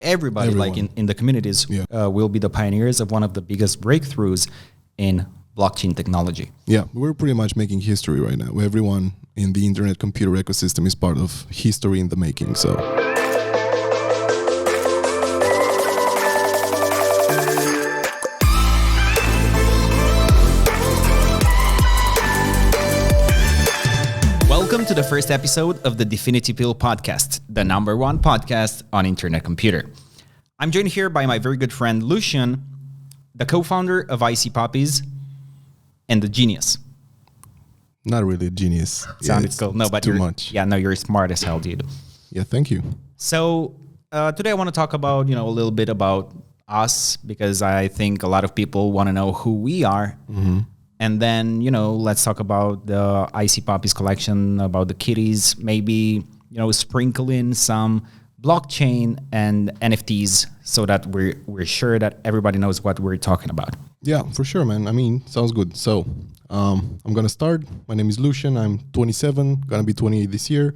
everybody like in the communities will be the pioneers of one of the biggest breakthroughs in blockchain technology. Yeah, we're pretty much making history right now. Everyone in the internet computer ecosystem is part of history in the making. So. Welcome to the first episode of the DFINITY Pill podcast, the #1 podcast on internet computer. I'm joined here by my very good friend Lucian, the co-founder of Icy Puppies, and the genius. Not really a genius. Sounds cool. No, but too much. Yeah, no, you're smart as hell, dude. Yeah, thank you. So today I want to talk about, a little bit about us, because I think a lot of people want to know who we are. Mm-hmm. And then, let's talk about the Icy Puppies collection, about the kitties, maybe, sprinkle in some blockchain and NFTs so that we're sure that everybody knows what we're talking about. Yeah, for sure, man. I mean, sounds good. So I'm going to start. My name is Lucian. I'm 27, going to be 28 this year.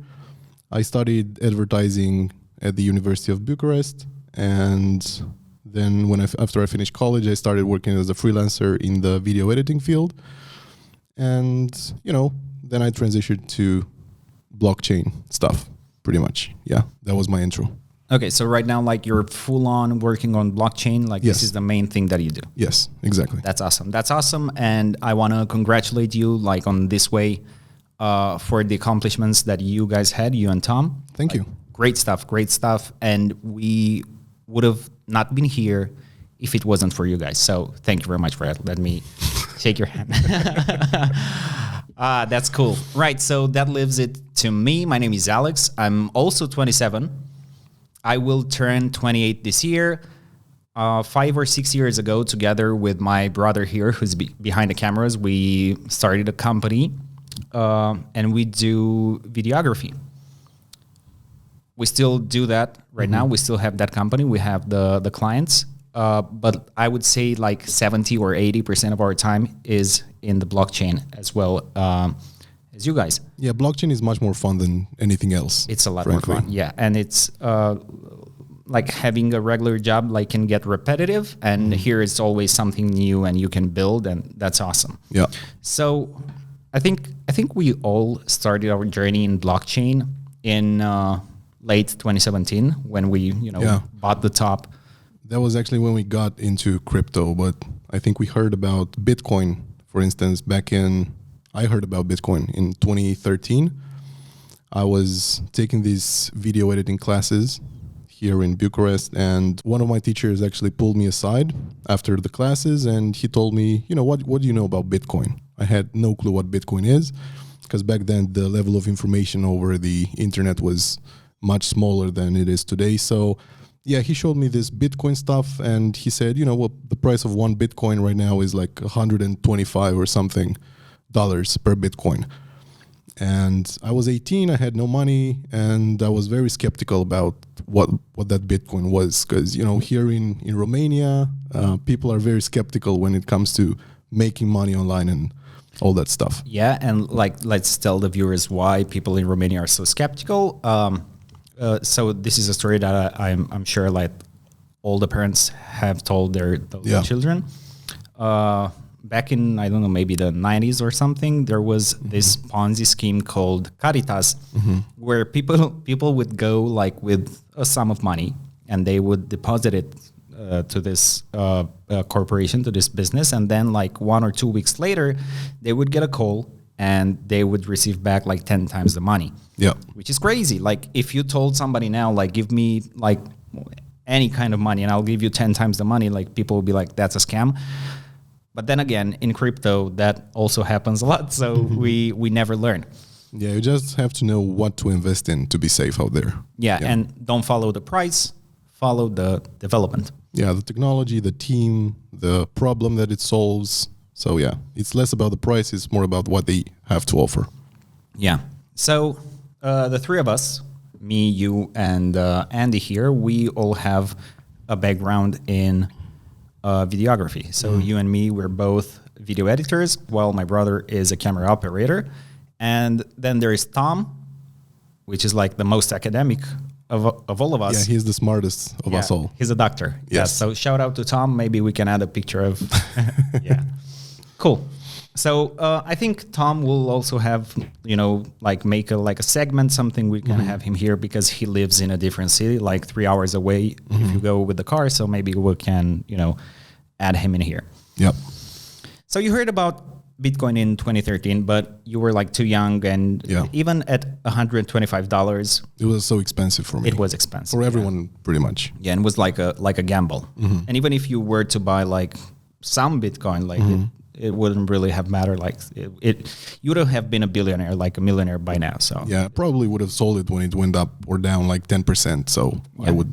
I studied advertising at the University of Bucharest. And then after I finished college, I started working as a freelancer in the video editing field. And, then I transitioned to blockchain stuff, pretty much. Yeah, that was my intro. Okay, so right now, you're full on working on blockchain. Yes. This is the main thing that you do. Yes, exactly. That's awesome. And I want to congratulate you on this way for the accomplishments that you guys had, you and Tom. Thank you. Great stuff. And we would have not been here if it wasn't for you guys. So thank you very much for that. Let me shake your hand. That's cool. Right, so that leaves it to me. My name is Alex. I'm also 27. I will turn 28 this year. 5 or 6 years ago, together with my brother here, who's behind the cameras, we started a company and we do videography. We still do that right now. We still have that company. We have the clients. But I would say 70 or 80% of our time is in the blockchain as well as you guys. Yeah, blockchain is much more fun than anything else. It's a lot more fun. Yeah, and it's having a regular job can get repetitive, and here it's always something new and you can build, and that's awesome. Yeah. So I think we all started our journey in blockchain in late 2017 when we bought the top. That was actually when we got into crypto, but I think we heard about Bitcoin, for instance, I heard about Bitcoin in 2013. I was taking these video editing classes here in Bucharest, and one of my teachers actually pulled me aside after the classes, and he told me, what do you know about Bitcoin? I had no clue what Bitcoin is, because back then the level of information over the internet was much smaller than it is today. So yeah, he showed me this Bitcoin stuff, and he said, the price of one Bitcoin right now is like 125 or something dollars per Bitcoin. And I was 18, I had no money, and I was very skeptical about what that Bitcoin was, because, here in Romania, people are very skeptical when it comes to making money online and all that stuff. Yeah, and let's tell the viewers why people in Romania are so skeptical. So this is a story that I'm sure all the parents have told their children. Back in, I don't know, maybe the 90s or something, there was this Ponzi scheme called Caritas, where people would go with a sum of money, and they would deposit it to this corporation, to this business, and then 1 or 2 weeks later, they would get a call and they would receive back 10 times the money. Yeah. Which is crazy. If you told somebody now, give me any kind of money and I'll give you 10 times the money, people would be that's a scam. But then again, in crypto, that also happens a lot. So we never learn. Yeah, you just have to know what to invest in to be safe out there. Yeah, and don't follow the price, follow the development. Yeah, the technology, the team, the problem that it solves. So yeah, it's less about the price, it's more about what they have to offer. Yeah. So the three of us, me, you, and Andy here, we all have a background in videography. So you and me, we're both video editors, while my brother is a camera operator. And then there is Tom, which is the most academic of all of us. Yeah, he's the smartest of us all. He's a doctor. Yes. Yeah. So shout out to Tom. Maybe we can add a picture of. Yeah. Cool. So I think Tom will also have, like make a segment, something we can have him here because he lives in a different city, like 3 hours away if you go with the car. So maybe we can, add him in here. Yep. So you heard about Bitcoin in 2013, but you were like too young, and even at $125, it was so expensive for me. It was expensive for everyone, pretty much. Yeah, and it was like a gamble. And even if you were to buy like some Bitcoin, like it wouldn't really have mattered. Like you would have been a billionaire, like a millionaire by now. So yeah, probably would have sold it when it went up or down like 10%. So I would,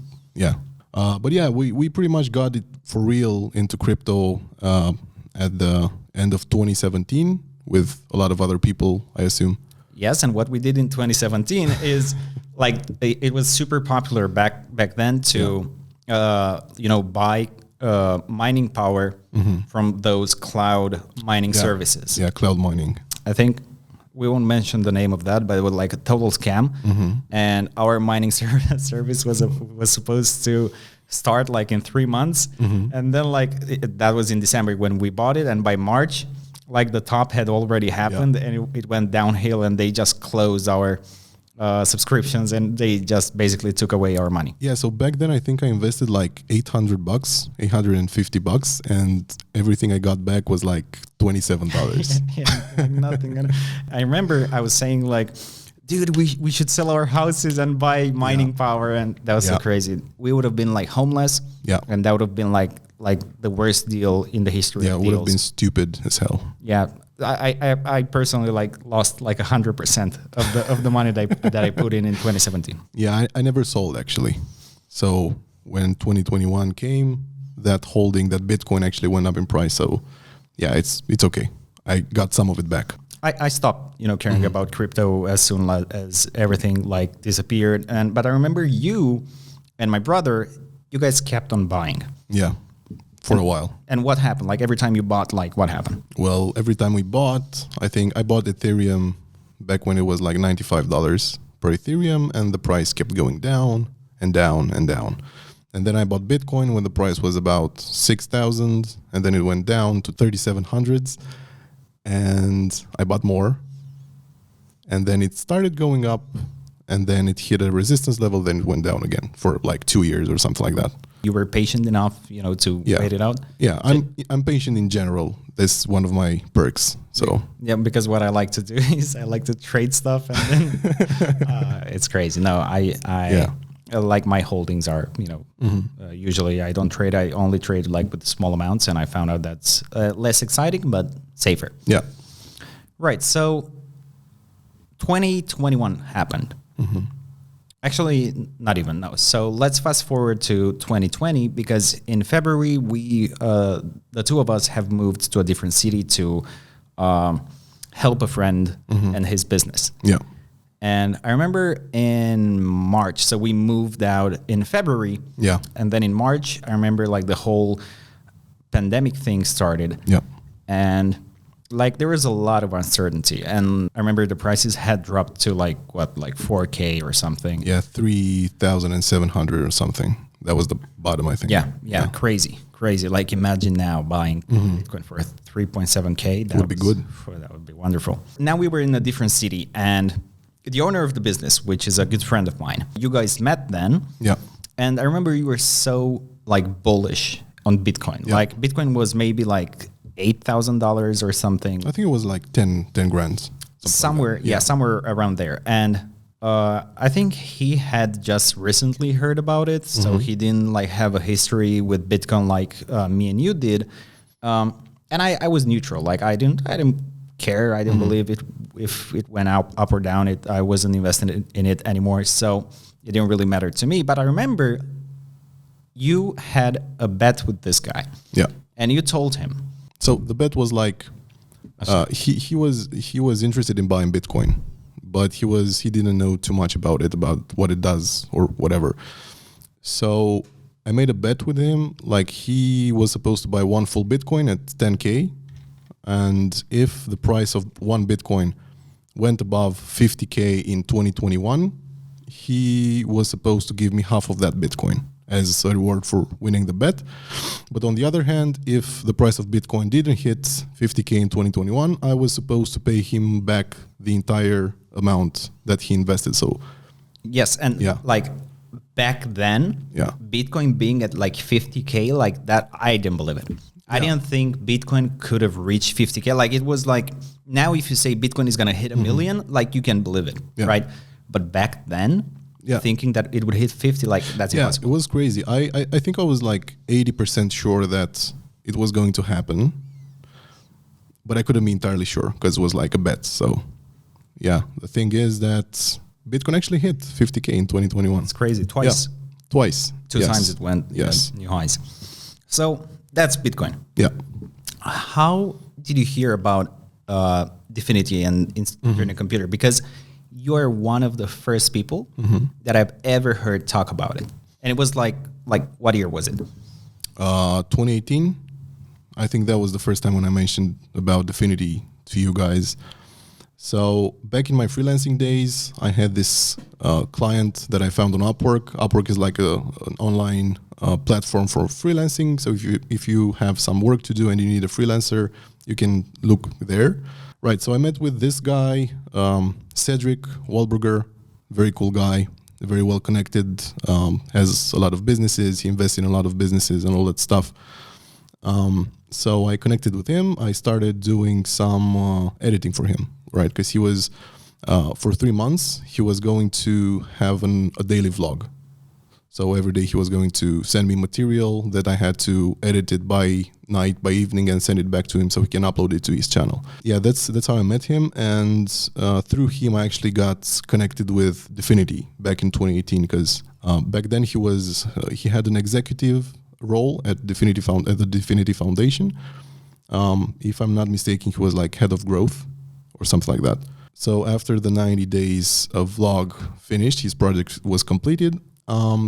but yeah, we pretty much got it for real into crypto at the end of 2017 with a lot of other people, I assume. Yes, and what we did in 2017 is like it was super popular back then to buy mining power from those cloud mining services. Yeah, cloud mining. I think we won't mention the name of that, but it was like a total scam. And our mining service was supposed to start like in 3 months, and then that was in December when we bought it, and by March, like the top had already happened, and it went downhill, and they just closed our subscriptions, and they just basically took away our money. Yeah, so back then I think I invested like $800, $850, and everything I got back was like $27. Yeah, nothing. I remember I was saying like, dude, we should sell our houses and buy mining power, and that was so crazy. We would have been like homeless, and that would have been like the worst deal in the history of deals. Yeah, it would have been stupid as hell. Yeah, I personally like lost like 100% of the money that I put in 2017. Yeah, I never sold actually. So when 2021 came, that Bitcoin actually went up in price. So yeah, it's okay. I got some of it back. I stopped, caring about crypto as soon as everything like disappeared. But I remember you and my brother, you guys kept on buying. Yeah, for a while. And what happened? Like every time you bought, like what happened? Well, every time we bought, I think I bought Ethereum back when it was like $95 per Ethereum, and the price kept going down and down and down. And then I bought Bitcoin when the price was about 6,000, and then it went down to 3,700s. And I bought more, and then it started going up, and then it hit a resistance level, then it went down again for like 2 years or something like that. You were patient enough, to wait it out? Yeah, I'm patient in general. That's one of my perks. So yeah, because what I like to do is I like to trade stuff, and then it's crazy. No, I like my holdings are, usually I don't trade. I only trade like with small amounts, and I found out that's less exciting but safer. Yeah. Right. So 2021 happened. Actually, not even, no. So let's fast forward to 2020, because in February, we, the two of us have moved to a different city to help a friend and his business. Yeah. And I remember in March, so we moved out in February. Yeah. And then in March, I remember like the whole pandemic thing started. Yeah. And like there was a lot of uncertainty. And I remember the prices had dropped to like 4K or something. Yeah, 3,700 or something. That was the bottom, I think. Yeah. Crazy. Like imagine now buying Bitcoin for 3.7K. That would be good. That would be wonderful. Now we were in a different city, and the owner of the business, which is a good friend of mine, you guys met then. Yeah. And I remember you were so like bullish on Bitcoin. Yeah. Like Bitcoin was maybe like $8,000 or something. I think it was like 10 grand. Somewhere, like somewhere around there. And I think he had just recently heard about it, so he didn't like have a history with Bitcoin like me and you did. And I was neutral. Like I didn't care. I didn't believe it if it went up or down. I wasn't invested in it anymore, so it didn't really matter to me. But I remember you had a bet with this guy. Yeah. And you told him. So the bet was like he was interested in buying Bitcoin, but he didn't know too much about what it does or whatever. So I made a bet with him. Like he was supposed to buy one full Bitcoin at 10K, and if the price of one Bitcoin went above 50K in 2021, he was supposed to give me half of that Bitcoin as a reward for winning the bet. But on the other hand, if the price of Bitcoin didn't hit 50K in 2021, I was supposed to pay him back the entire amount that he invested. So yes, and like back then, Bitcoin being at like 50K, like that, I didn't believe it. I didn't think Bitcoin could have reached 50K. Like it was like, now if you say Bitcoin is going to hit a million, like you can believe it, right? But back then, thinking that it would hit 50, like that's impossible. It was crazy. I think I was like 80% sure that it was going to happen, but I couldn't be entirely sure because it was like a bet. So yeah, the thing is that Bitcoin actually hit 50K in 2021. It's crazy. Twice. Yeah. Twice. Two times it went new highs. So that's Bitcoin. Yeah. How did you hear about DFINITY and Internet Computer? Because you're one of the first people that I've ever heard talk about it. And it was like what year was it? 2018. I think that was the first time when I mentioned about DFINITY to you guys. So back in my freelancing days, I had this client that I found on Upwork. Upwork is like an online platform for freelancing. So if you have some work to do and you need a freelancer, you can look there. Right. So I met with this guy, Cedric Wahlberger, very cool guy, very well connected, has a lot of businesses. He invests in a lot of businesses and all that stuff. So I connected with him. I started doing some editing for him. Right, because he was, for 3 months, he was going to have a daily vlog. So every day he was going to send me material that I had to edit it by night, by evening, and send it back to him so he can upload it to his channel. Yeah, that's how I met him. And through him, I actually got connected with DFINITY back in 2018, because back then he had an executive role at the DFINITY Foundation. If I'm not mistaken, he was like head of growth or something like that. So after the 90 days of vlog finished, his project was completed.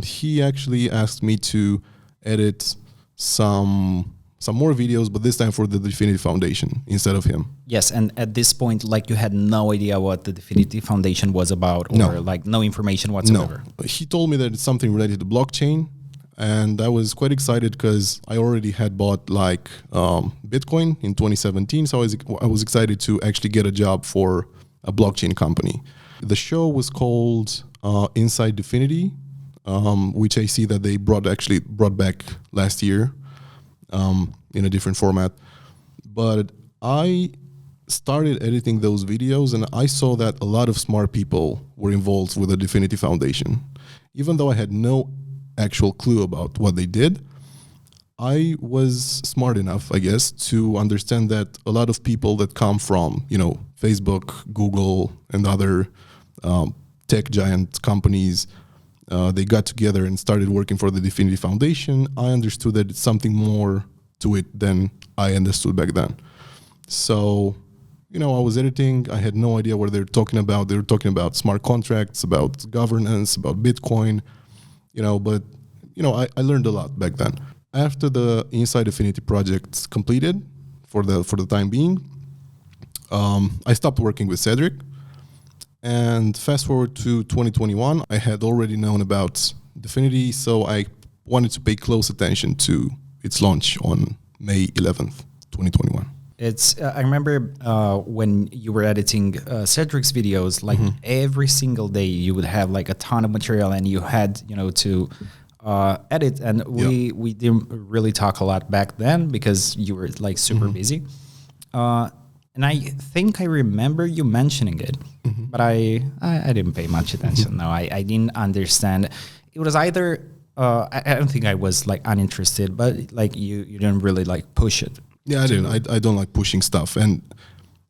He actually asked me to edit some more videos, but this time for the DFINITY Foundation instead of him. Yes, and at this point, like you had no idea what the DFINITY Foundation was about, or like no information whatsoever. No, he told me that it's something related to blockchain, and I was quite excited because I already had bought like Bitcoin in 2017. So I was excited to actually get a job for a blockchain company. The show was called Inside DFINITY, which I see that they brought back last year in a different format. But I started editing those videos and I saw that a lot of smart people were involved with the DFINITY Foundation. Even though I had no actual clue about what they did, I was smart enough, I guess, to understand that a lot of people that come from, Facebook, Google, and other tech giant companies, they got together and started working for the DFINITY Foundation. I understood that it's something more to it than I understood back then. So, I was editing. I had no idea what they were talking about. They were talking about smart contracts, about governance, about Bitcoin. But I learned a lot back then. After the Inside DFINITY project completed, for the time being, I stopped working with Cedric. And fast forward to 2021, I had already known about DFINITY, so I wanted to pay close attention to its launch on May 11th, 2021. I remember when you were editing Cedric's videos, like every single day you would have like a ton of material and you had, to edit. And we didn't really talk a lot back then because you were like super busy. And I think I remember you mentioning it, but I didn't pay much attention. No, I didn't understand. It was either, I don't think I was like uninterested, but like you didn't really like push it. Yeah, I don't like pushing stuff. And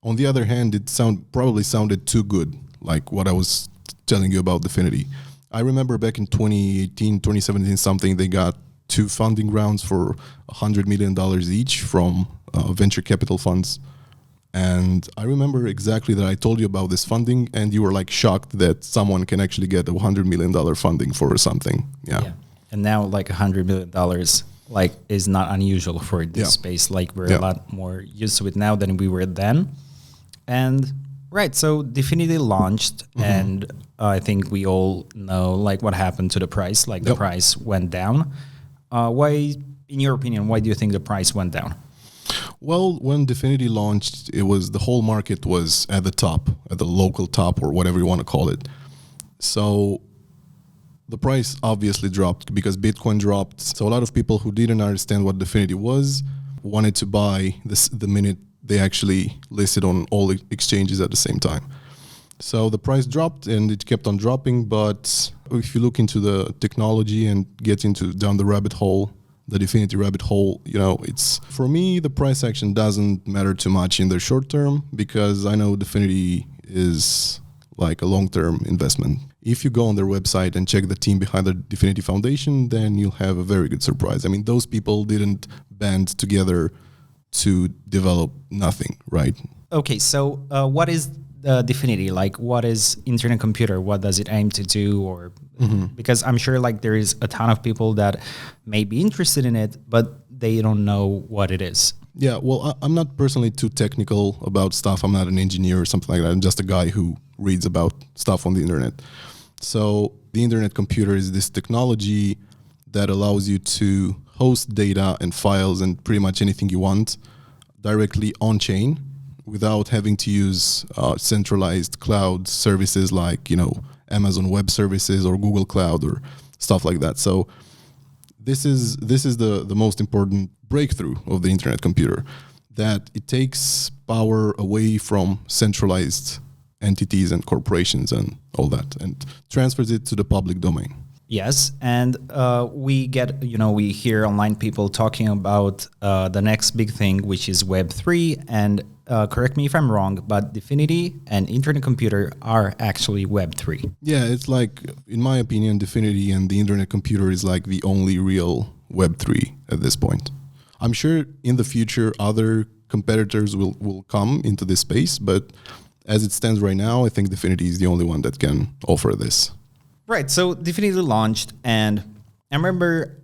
on the other hand, it probably sounded too good, like what I was telling you about DFINITY. I remember back in 2018, 2017 something, they got 2 funding rounds for $100 million each from venture capital funds. And I remember exactly that I told you about this funding and you were like shocked that someone can actually get $100 million funding for something. Yeah. And now like $100 million like is not unusual for this space. Like we're a lot more used to it now than we were then. And right, so DFINITY launched and I think we all know like what happened to the price. Like the price went down. Why, in your opinion, why do you think the price went down? Well, when DFINITY launched, it was the whole market was at the top, at the local top, or whatever you want to call it. So the price obviously dropped because Bitcoin dropped. So a lot of people who didn't understand what DFINITY was wanted to buy this the minute they actually listed on all the exchanges at the same time. So the price dropped and it kept on dropping. But if you look into the technology and get into down the rabbit hole, the DFINITY rabbit hole, you know, it's for me, the price action doesn't matter too much in the short term because I know DFINITY is like a long-term investment. If you go on their website and check the team behind the DFINITY Foundation, then you'll have a very good surprise. I mean, those people didn't band together to develop nothing, right? Okay, so what is DFINITY? Like, what is Internet Computer? What does it aim to do? Or because I'm sure like there is a ton of people that may be interested in it, but they don't know what it is. Yeah, well, I'm not personally too technical about stuff. I'm not an engineer or something like that. I'm just a guy who reads about stuff on the internet. So the Internet Computer is this technology that allows you to host data and files and pretty much anything you want directly on chain without having to use centralized cloud services like, you know, Amazon Web Services or Google Cloud or stuff like that. So this is the most important breakthrough of the Internet Computer, that it takes power away from centralized entities and corporations and all that and transfers it to the public domain. Yes, and we get, we hear online people talking about the next big thing, which is Web3. And correct me if I'm wrong, but DFINITY and Internet Computer are actually Web3. Yeah, it's like, in my opinion, DFINITY and the Internet Computer is like the only real Web3 at this point. I'm sure in the future other competitors will come into this space, but as it stands right now, I think DFINITY is the only one that can offer this. Right. So DFINITY launched, and I remember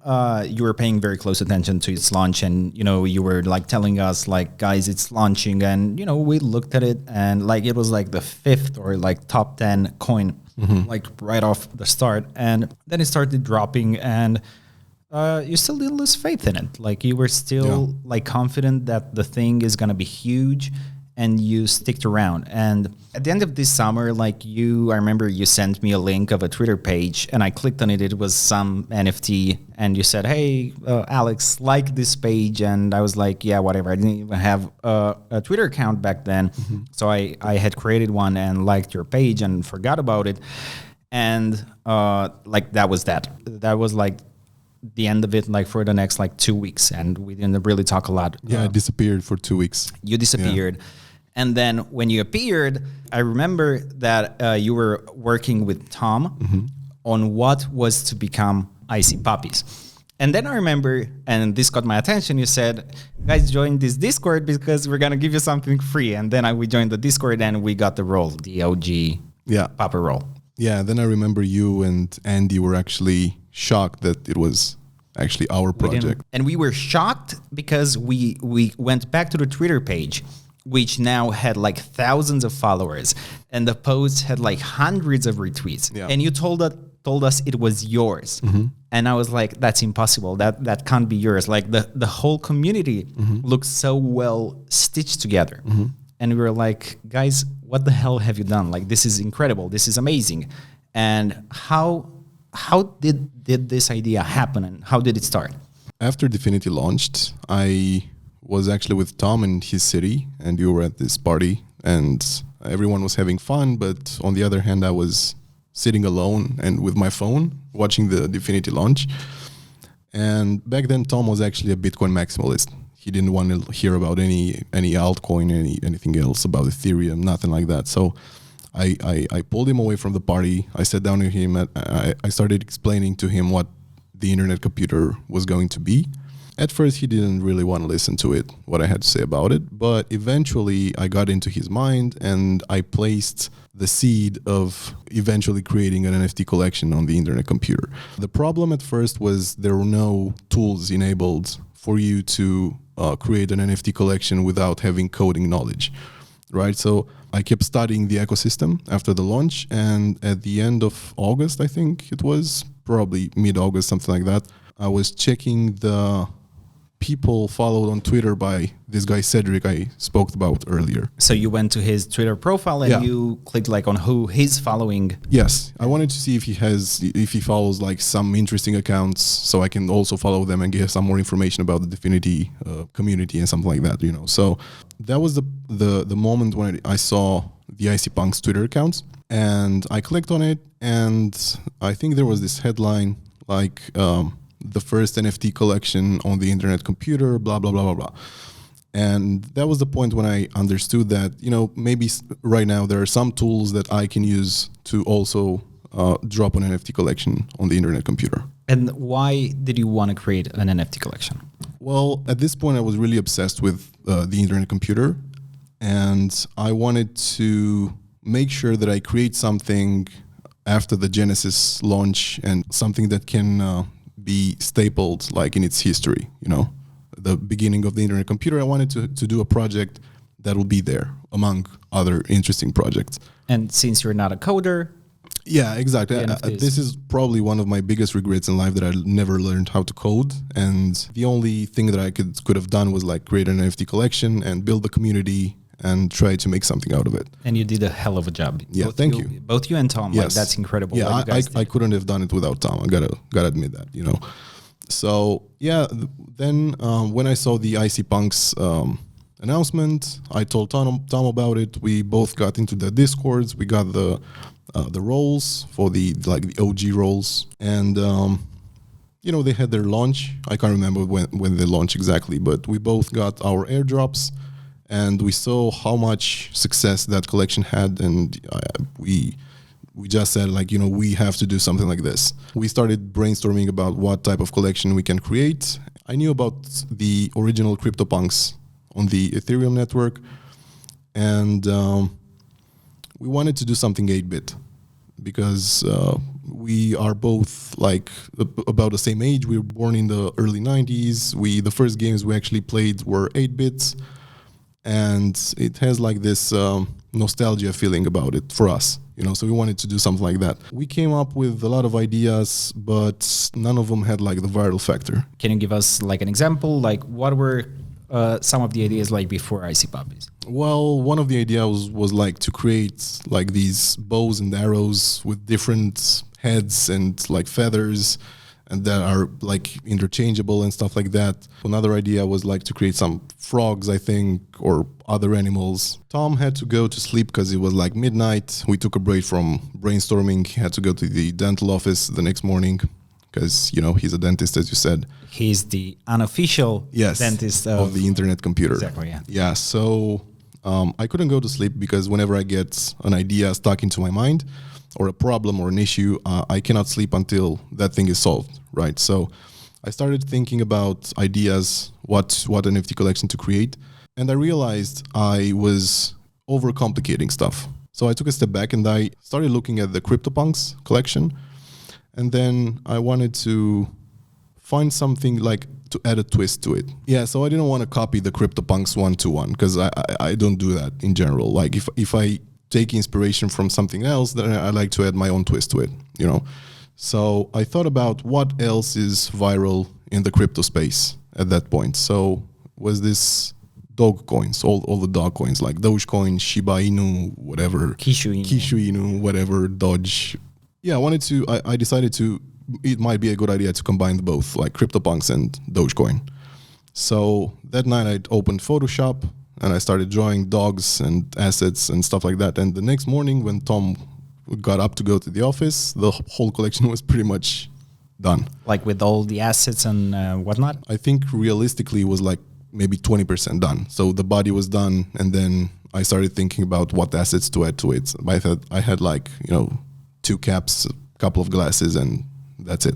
you were paying very close attention to its launch, and you were like telling us like, guys, it's launching, and we looked at it, and like it was like the 5th or like top 10 coin, like right off the start, and then it started dropping, and you still didn't lose faith in it. Like you were still like confident that the thing is gonna be huge. And you sticked around. And at the end of this summer, like I remember you sent me a link of a Twitter page and I clicked on it. It was some NFT. And you said, hey, Alex, like this page. And I was like, yeah, whatever. I didn't even have a Twitter account back then. So I had created one and liked your page and forgot about it. And like that was that. That was like the end of it, like for the next like 2 weeks. And we didn't really talk a lot. Yeah, I disappeared for 2 weeks. You disappeared. Yeah. And then when you appeared, I remember that you were working with Tom on what was to become Icy Puppies. And then I remember, and this got my attention, you said, guys, join this Discord because we're going to give you something free. And then we joined the Discord and we got the role, the OG Pupper role. Yeah, then I remember you and Andy were actually shocked that it was actually our project. And we were shocked because we went back to the Twitter page, which now had like thousands of followers, and the post had like hundreds of retweets. Yeah. And you told us it was yours. And I was like, that's impossible. That can't be yours. Like the whole community looks so well stitched together. And we were like, guys, what the hell have you done? Like, this is incredible. This is amazing. And how did this idea happen and how did it start? After DFINITY launched, I was actually with Tom in his city, and you were at this party, and everyone was having fun. But on the other hand, I was sitting alone and with my phone watching the DFINITY launch. And back then, Tom was actually a Bitcoin maximalist. He didn't want to hear about any altcoin, anything else about Ethereum, nothing like that. So I pulled him away from the party. I sat down with him. I started explaining to him what the Internet Computer was going to be. At first, he didn't really want to listen to it, what I had to say about it. But eventually, I got into his mind and I placed the seed of eventually creating an NFT collection on the Internet Computer. The problem at first was there were no tools enabled for you to create an NFT collection without having coding knowledge, right? So I kept studying the ecosystem after the launch, and at the end of August, I think it was, probably mid-August, something like that, I was checking the people followed on Twitter by this guy Cedric I spoke about earlier. So you went to his Twitter profile and you clicked like on who he's following. Yes, I wanted to see if he follows like some interesting accounts, so I can also follow them and get some more information about the DFINITY community and something like that. So that was the moment when I saw the Icy Punk's Twitter accounts, and I clicked on it, and I think there was this headline like. The first NFT collection on the internet computer, blah, blah, blah, blah, blah. And that was the point when I understood that, maybe right now there are some tools that I can use to also drop an NFT collection on the internet computer. And why did you want to create an NFT collection? Well, at this point, I was really obsessed with the internet computer, and I wanted to make sure that I create something after the Genesis launch and something that can be stapled like in its history, the beginning of the internet computer. I wanted to do a project that will be there among other interesting projects. And since you're not a coder. Yeah, exactly. This is probably one of my biggest regrets in life, that I never learned how to code. And the only thing that I could have done was like create an NFT collection and build the community and try to make something out of it. And you did a hell of a job. Yeah, thank you. Both you and Tom, yes. Like, that's incredible. Yeah, I couldn't have done it without Tom. I gotta admit that, So yeah, then when I saw the Icy Punks announcement, I told Tom about it. We both got into the Discords. We got the roles for the OG roles, and they had their launch. I can't remember when they launched exactly, but we both got our airdrops. And we saw how much success that collection had, and we just said, we have to do something like this. We started brainstorming about what type of collection we can create. I knew about the original CryptoPunks on the Ethereum network, and we wanted to do something 8-bit because we are both about the same age. We were born in the early 90s. The first games we actually played were 8-bits. And it has like this nostalgia feeling about it for us, so we wanted to do something like that. We came up with a lot of ideas, but none of them had like the viral factor. Can you give us like an example? Like what were some of the ideas like before Icy Puppies? Well, one of the ideas was like to create like these bows and arrows with different heads and like feathers, and that are like interchangeable and stuff like that. Another idea was like to create some frogs, I think, or other animals. Tom had to go to sleep because it was like midnight. We took a break from brainstorming. He had to go to the dental office the next morning because, he's a dentist, as you said. He's the unofficial dentist of the internet computer. Exactly, yeah. Yeah, so I couldn't go to sleep because whenever I get an idea stuck into my mind, or a problem or an issue, I cannot sleep until that thing is solved, right? So I started thinking about ideas, what NFT collection to create, and I realized I was overcomplicating stuff. So I took a step back and I started looking at the CryptoPunks collection, and then I wanted to find something like to add a twist to it. Yeah, so I didn't want to copy the CryptoPunks one-to-one because I don't do that in general. Like if I take inspiration from something else, then I like to add my own twist to it, So I thought about what else is viral in the crypto space at that point. So was this dog coins, all the dog coins like Dogecoin, Shiba Inu, whatever, Kishu Inu, whatever, Doge. Yeah, I decided it might be a good idea to combine both, like CryptoPunks and Dogecoin. So that night I opened Photoshop, and I started drawing dogs and assets and stuff like that. And the next morning when Tom got up to go to the office, the whole collection was pretty much done. Like with all the assets and whatnot? I think realistically it was like maybe 20% done. So the body was done, and then I started thinking about what assets to add to it. I had like, 2 caps, a couple of glasses, and that's it.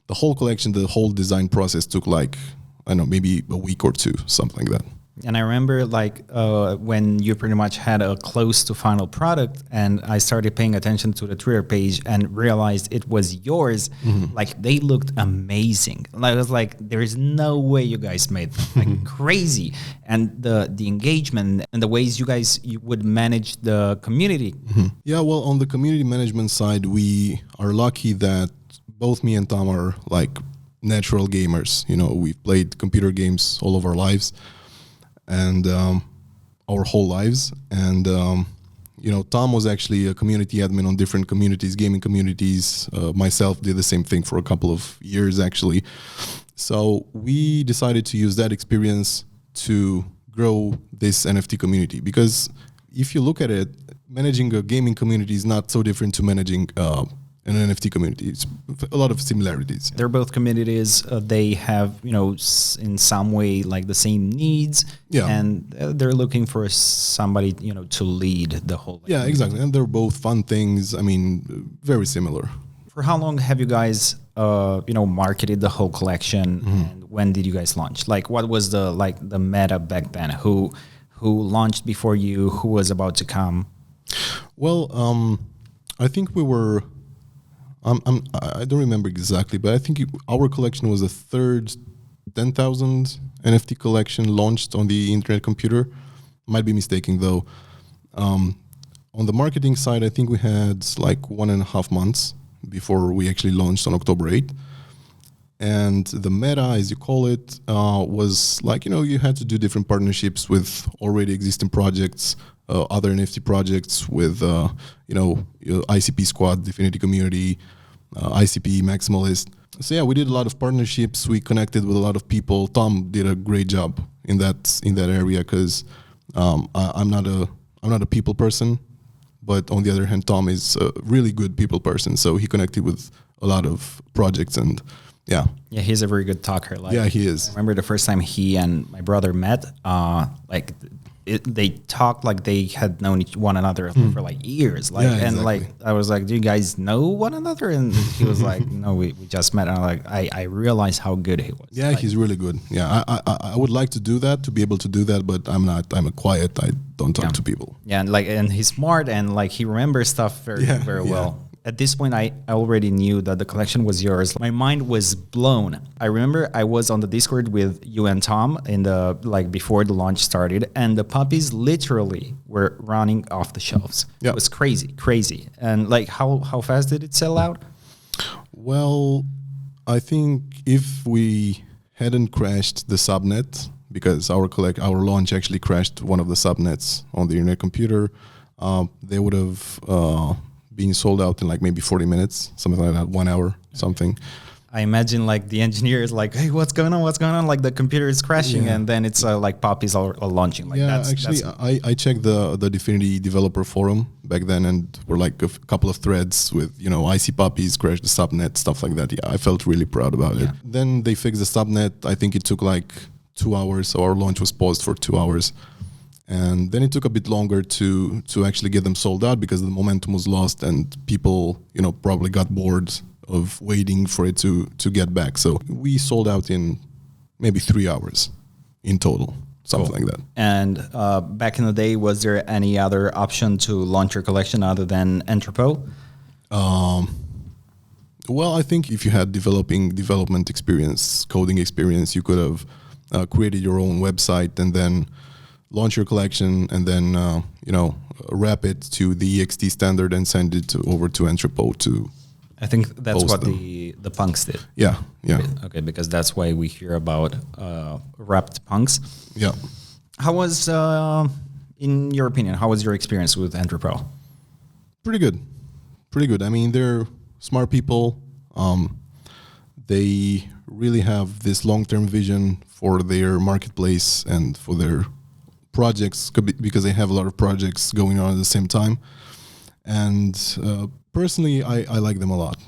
The whole collection, the whole design process took like, I don't know, maybe a week or 2, something like that. And I remember when you pretty much had a close to final product, and I started paying attention to the Twitter page and realized it was yours. Like they looked amazing. I was like, there is no way you guys made them. Like crazy. And the engagement and the ways you would manage the community. Yeah, well, on the community management side, we are lucky that both me and Tom are like natural gamers. You know, we've played computer games all of our lives. And our whole lives. And, you know, Tom was actually a community admin on different communities, gaming communities. Myself did the same thing for a couple of years, actually. So we decided to use that experience to grow this NFT community. Because if you look at it, managing a gaming community is not so different to managing an NFT community. It's a lot of similarities. They're both communities. They have, you know, in some way like the same needs. Yeah. And they're looking for somebody, you know, to lead the whole. Yeah, exactly. And they're both fun things. I mean, very similar. For how long have you guys, you know, marketed the whole collection? And when did you guys launch? Like, what was the meta back then? Who launched before you? Who was about to come? Well, I think we were. I don't remember exactly, but I think our collection was the third 10,000 NFT collection launched on the Internet Computer. Might be mistaken though. On the marketing side, I think we had like 1.5 months before we actually launched on October 8th. And the meta, as you call it, was like, you know, you had to do different partnerships with already existing projects, other NFT projects with, you know, ICP Squad, DFINITY Community, ICP Maximalist. So yeah, we did a lot of partnerships. We connected with a lot of people. Tom did a great job in that area because I'm not a people person, but on the other hand, Tom is a really good people person. So he connected with a lot of projects and. Yeah, he's a very good talker. Like, yeah, he is. I remember the first time he and my brother met. They talked like they had known one another for like years. Like, and exactly. Like I was like, "Do you guys know one another?" And he was like, "No, we just met." And I'm like, I realized how good he was. Yeah, like, he's really good. Yeah, I would like to do that, to be able to do that, but I'm not. I'm a quiet. I don't talk to people. Yeah, and he's smart and like he remembers stuff very well. At this point, I already knew that the collection was yours. My mind was blown. I remember I was on the Discord with you and Tom in the before the launch started, and the puppies literally were running off the shelves. Yep. It was crazy. And like, how fast did it sell out? Well, I think if we hadn't crashed the subnet, because our launch actually crashed one of the subnets on the Internet Computer, they would have. Being sold out in like maybe 40 minutes, something like that, 1 hour, something. I imagine like the engineer is like, hey, what's going on? Like the computer is crashing and then it's like puppies are launching. Like I checked the DFINITY developer forum back then and were like a couple of threads with, you know, ICPuppies crashed the subnet, stuff like that. Yeah, I felt really proud about it. Then they fixed the subnet. I think it took like 2 hours. So our launch was paused for 2 hours. And then it took a bit longer to actually get them sold out because the momentum was lost and people, you know, probably got bored of waiting for it to get back. So we sold out in maybe 3 hours in total, something like that. And back in the day, was there any other option to launch your collection other than Entrepot? Well, I think if you had development experience, coding experience, you could have created your own website and then launch your collection and then, you know, wrap it to the EXT standard and send it over to Entrepot to. I think that's what the punks did. Yeah. Okay, because that's why we hear about wrapped punks. Yeah. How was, in your opinion, how was your experience with Entrepot? Pretty good. I mean, they're smart people. They really have this long-term vision for their marketplace and for their projects, because they have a lot of projects going on at the same time. And personally, I like them a lot.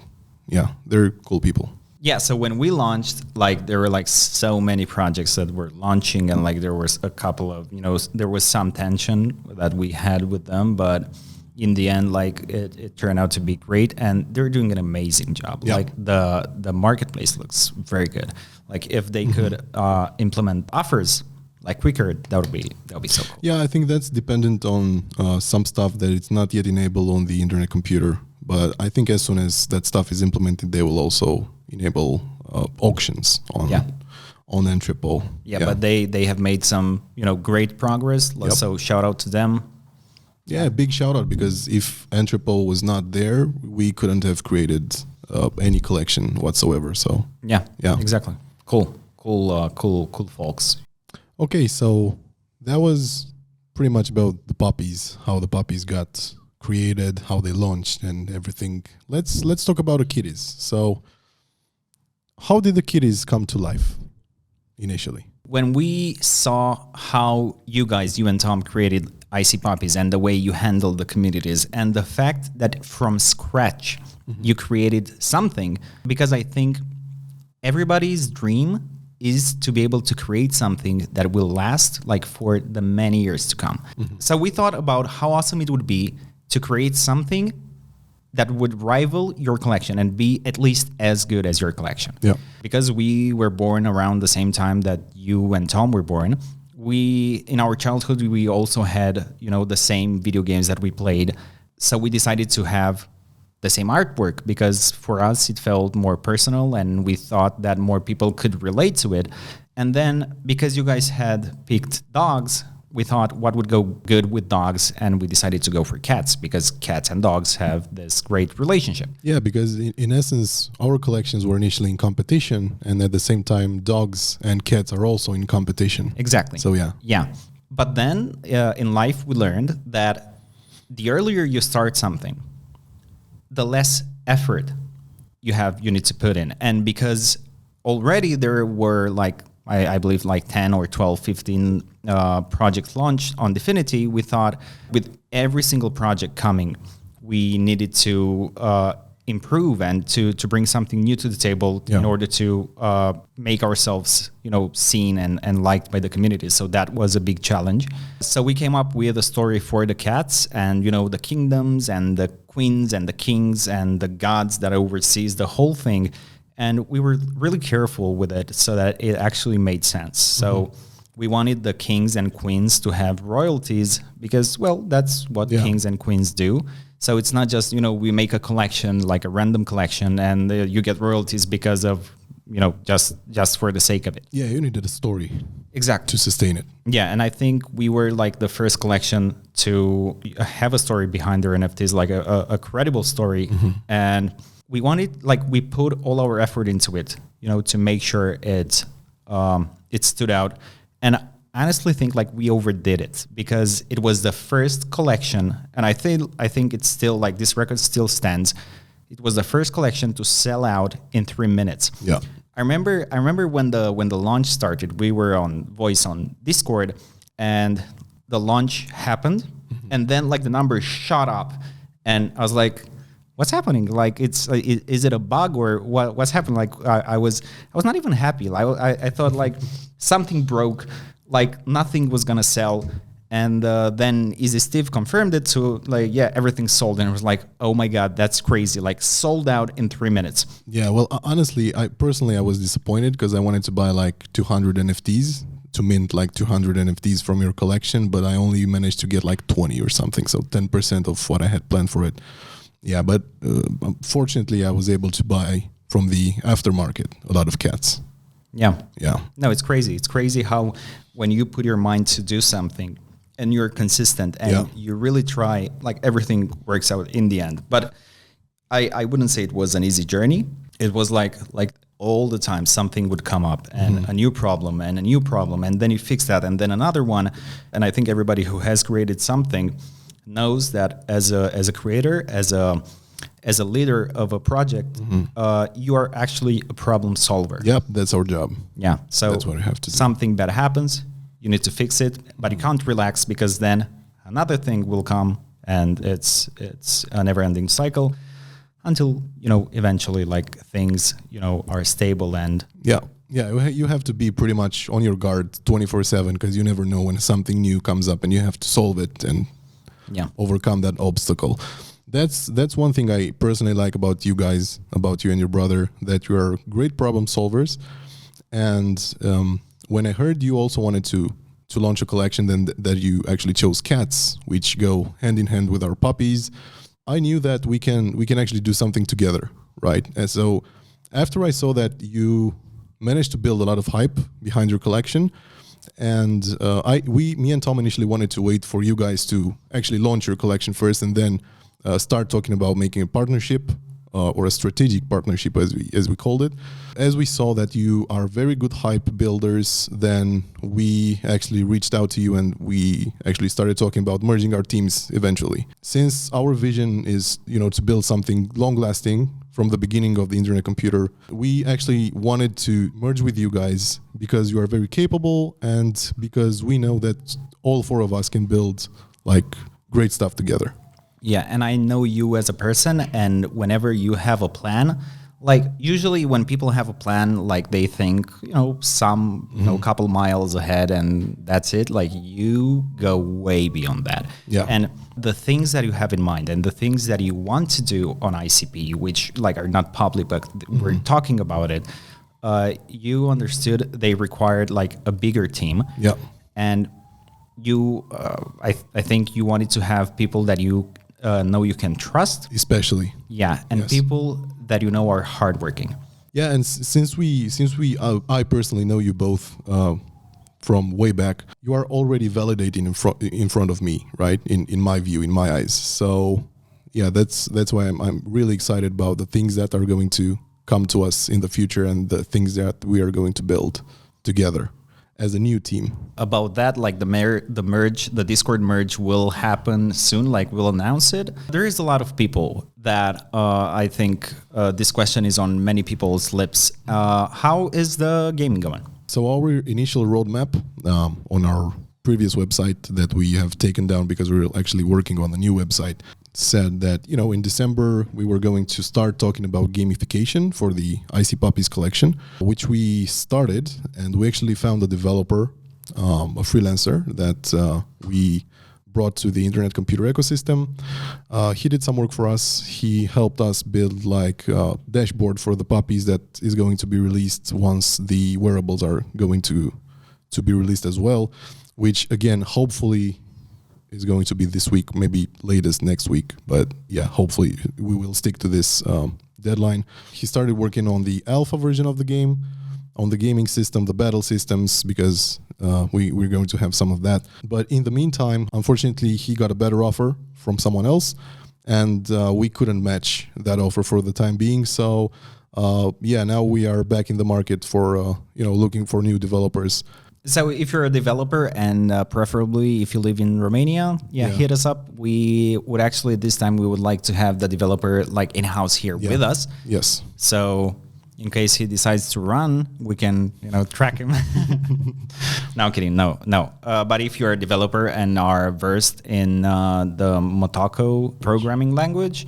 Yeah, they're cool people. Yeah, so when we launched, like there were like so many projects that were launching and like there was a couple of, you know, there was some tension that we had with them, but in the end, like it turned out to be great and they're doing an amazing job. Yeah. Like the marketplace looks very good. Like if they could implement offers like quicker, that would be so cool. Yeah, I think that's dependent on some stuff that it's not yet enabled on the internet computer. But I think as soon as that stuff is implemented, they will also enable auctions on Entrepot. Yeah, but they have made some great progress. So shout out to them. Yeah, big shout out, because if Entrepot was not there, we couldn't have created any collection whatsoever. So yeah, exactly. Cool folks. Okay, so that was pretty much about the puppies, how the puppies got created, how they launched, and everything. Let's talk about the kitties. So, how did the kitties come to life initially? When we saw how you and Tom created Icy Puppies and the way you handled the communities and the fact that from scratch you created something, because I think everybody's dream is to be able to create something that will last like for the many years to come. So we thought about how awesome it would be to create something that would rival your collection and be at least as good as your collection. Yeah. Because we were born around the same time that you and Tom were born. In our childhood, we also had, the same video games that we played. So we decided to have the same artwork because for us it felt more personal and we thought that more people could relate to it. And then because you guys had picked dogs, we thought what would go good with dogs, and we decided to go for cats because cats and dogs have this great relationship. Yeah, because in essence, our collections were initially in competition, and at the same time, dogs and cats are also in competition. Exactly. So yeah. Yeah. But then in life, we learned that the earlier you start something, the less effort you need to put in. And because already there were I believe 10 or 12, 15 projects launched on DFINITY, we thought with every single project coming, we needed to improve and to bring something new to the table in order to make ourselves, seen and liked by the community. So that was a big challenge. So we came up with a story for the cats and, the kingdoms and the queens and the kings and the gods that oversees the whole thing. And we were really careful with it so that it actually made sense. So we wanted the kings and queens to have royalties because, well, that's what kings and queens do. So it's not just, we make a collection, like a random collection, and you get royalties because of, just for the sake of it. Yeah, you needed a story. Exactly. To sustain it. Yeah, and I think we were like the first collection to have a story behind their NFTs, like a credible story. And we wanted, we put all our effort into it, to make sure it stood out. And I honestly think we overdid it because it was the first collection, and I think it's still this record still stands. It was the first collection to sell out in 3 minutes. Yeah. I remember when the launch started, we were on voice on Discord, and the launch happened, and then the numbers shot up, and I was like, what's happening? Is it a bug or what's happening? I was not even happy. I thought something broke, nothing was gonna sell. And then Easy Steve confirmed it. So everything's sold. And it was oh my God, that's crazy. Sold out in 3 minutes. Yeah. Well, honestly, I was disappointed because I wanted to buy 200 NFTs to mint 200 NFTs from your collection, but I only managed to get 20 or something. So 10% of what I had planned for it. Yeah, but fortunately, I was able to buy from the aftermarket a lot of cats. Yeah. Yeah. No, it's crazy. It's crazy how when you put your mind to do something and you're consistent and you really try, everything works out in the end. But I wouldn't say it was an easy journey. It was like all the time something would come up and a new problem and a new problem. And then you fix that and then another one. And I think everybody who has created something knows that as a creator, as a leader of a project, you are actually a problem solver. Yep, that's our job. Yeah, so that's what we have to do. Something bad happens, you need to fix it, but you can't relax because then another thing will come, and it's a never-ending cycle until eventually things are stable and yeah. You have to be pretty much on your guard 24/7 because you never know when something new comes up and you have to solve it and overcome that obstacle. That's one thing I personally like about you guys, about you and your brother, that you are great problem solvers. And when I heard you also wanted to to launch a collection, then that you actually chose cats, which go hand in hand with our puppies, I knew that we can actually do something together, right? And so after I saw that you managed to build a lot of hype behind your collection, and me and Tom initially wanted to wait for you guys to actually launch your collection first, and then start talking about making a partnership or a strategic partnership, as we called it. As we saw that you are very good hype builders, then we actually reached out to you and we actually started talking about merging our teams eventually. Since our vision is, to build something long-lasting from the beginning of the internet computer, we actually wanted to merge with you guys because you are very capable and because we know that all four of us can build great stuff together. Yeah, and I know you as a person, and whenever you have a plan, usually when people have a plan, they think, couple miles ahead and that's it. You go way beyond that. Yeah. And the things that you have in mind and the things that you want to do on ICP, which are not public, but we're talking about it, you understood they required a bigger team. Yeah. And you, I think you wanted to have people that you know you can trust, especially. Yeah, and yes. people that are hardworking. Yeah, and since I personally know you both from way back, you are already validating in front of me, right? In my view, in my eyes. So yeah, that's why I'm really excited about the things that are going to come to us in the future and the things that we are going to build together as a new team. About that, the Discord merge will happen soon, we'll announce it. There is a lot of people that I think this question is on many people's lips. How is the gaming going? So our initial roadmap on our previous website that we have taken down because we're actually working on the new website said that, in December we were going to start talking about gamification for the ICPuppies collection, which we started, and we actually found a developer, a freelancer that we brought to the internet computer ecosystem. He did some work for us. He helped us build a dashboard for the puppies that is going to be released once the wearables are going to be released as well, which again, hopefully is going to be this week, maybe latest next week. But yeah, hopefully we will stick to this deadline. He started working on the alpha version of the game, on the gaming system, the battle systems, because we're going to have some of that. But in the meantime, unfortunately, he got a better offer from someone else, and we couldn't match that offer for the time being. So now we are back in the market for looking for new developers. So if you're a developer and preferably if you live in Romania, hit us up. We would actually, this time we would like to have the developer in-house here with us. Yes. So in case he decides to run, we can, track him. No, I'm kidding. No. But if you're a developer and are versed in the Motoko programming language,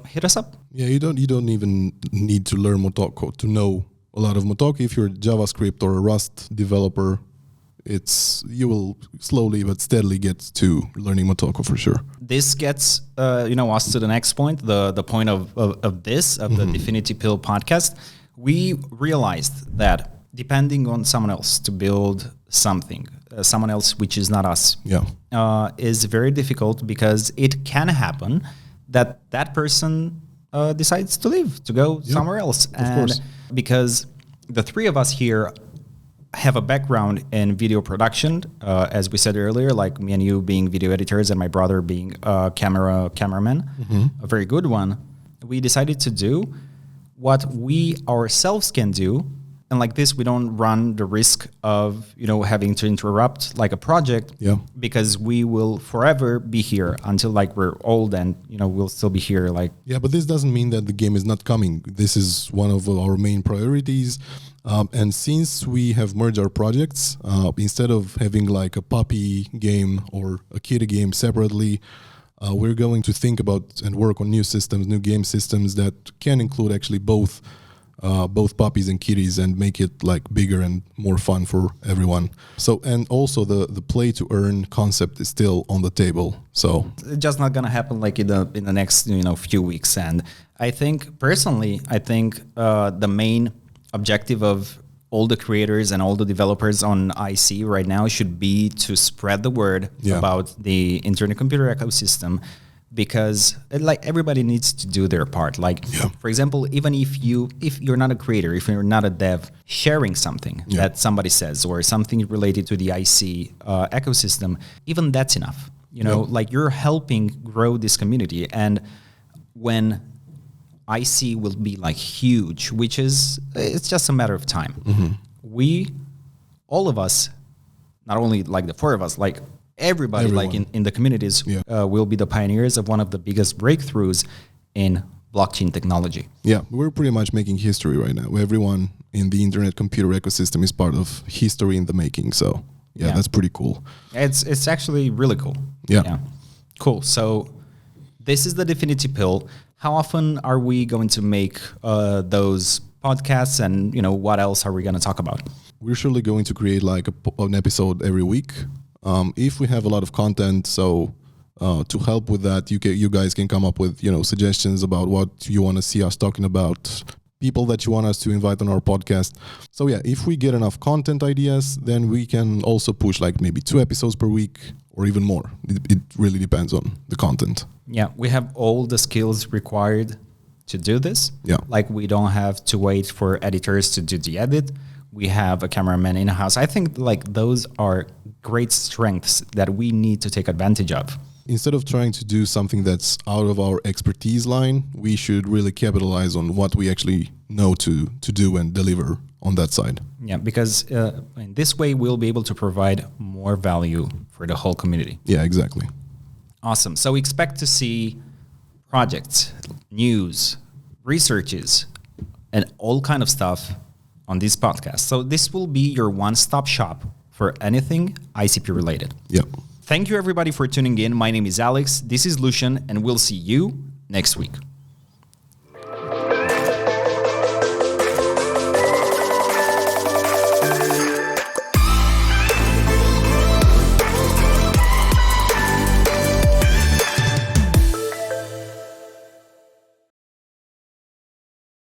hit us up. Yeah, you don't even need to learn Motoko to know a lot of Motoko. If you're a JavaScript or a Rust developer, you will slowly but steadily get to learning Motoko for sure. This gets us to the next point, the point of the DFINITY Pill podcast. We realized that depending on someone else to build something, someone else which is not us, is very difficult because it can happen that person decides to leave, to go somewhere else. Of course. Because the three of us here have a background in video production, as we said earlier, me and you being video editors and my brother being a cameraman, a very good one. We decided to do what we ourselves can do. And like this, we don't run the risk of, having to interrupt a project because we will forever be here until we're old and, we'll still be here. Yeah, but this doesn't mean that the game is not coming. This is one of our main priorities. And since we have merged our projects, instead of having a puppy game or a kitty game separately, we're going to think about and work on new systems, new game systems that can include actually both puppies and kitties and make it bigger and more fun for everyone. So, and also the play to earn concept is still on the table. So it's just not gonna happen in the next few weeks. And I think personally, the main objective of all the creators and all the developers on IC right now should be to spread the word about the internet computer ecosystem, because like everybody needs to do their part. Like, for example, even if you're not a creator, if you're not a dev, sharing something that somebody says or something related to the IC ecosystem, even that's enough. You know, like you're helping grow this community. And when IC will be like huge, which is, it's just a matter of time. We, all of us, not only like the four of us, like everybody like in the communities will be the pioneers of one of the biggest breakthroughs in blockchain technology. Yeah, we're pretty much making history right now. Everyone in the internet computer ecosystem is part of history in the making. So that's pretty cool. It's actually really cool. Yeah. Cool. So this is the DFINITY Pill. How often are we going to make those podcasts, and you know, what else are we going to talk about? We're surely going to create like an episode every week. If we have a lot of content, so to help with that, you guys can come up with, you know, suggestions about what you want to see us talking about, people that you want us to invite on our podcast. So yeah, if we get enough content ideas, then we can also push like maybe 2 episodes per week or even more. It really depends on the content. Yeah, we have all the skills required to do this. Yeah. Like we don't have to wait for editors to do the edit. We have a cameraman in-house. I think like those are great strengths that we need to take advantage of. Instead of trying to do something that's out of our expertise line, we should really capitalize on what we actually know to do and deliver on that side. Yeah, because in this way, we'll be able to provide more value for the whole community. Yeah, exactly. Awesome. So we expect to see projects, news, researches, and all kind of stuff on this podcast. So this will be your one-stop shop for anything ICP related. Yeah. Thank you everybody for tuning in. My name is Alex. This is Lucian, and we'll see you next week.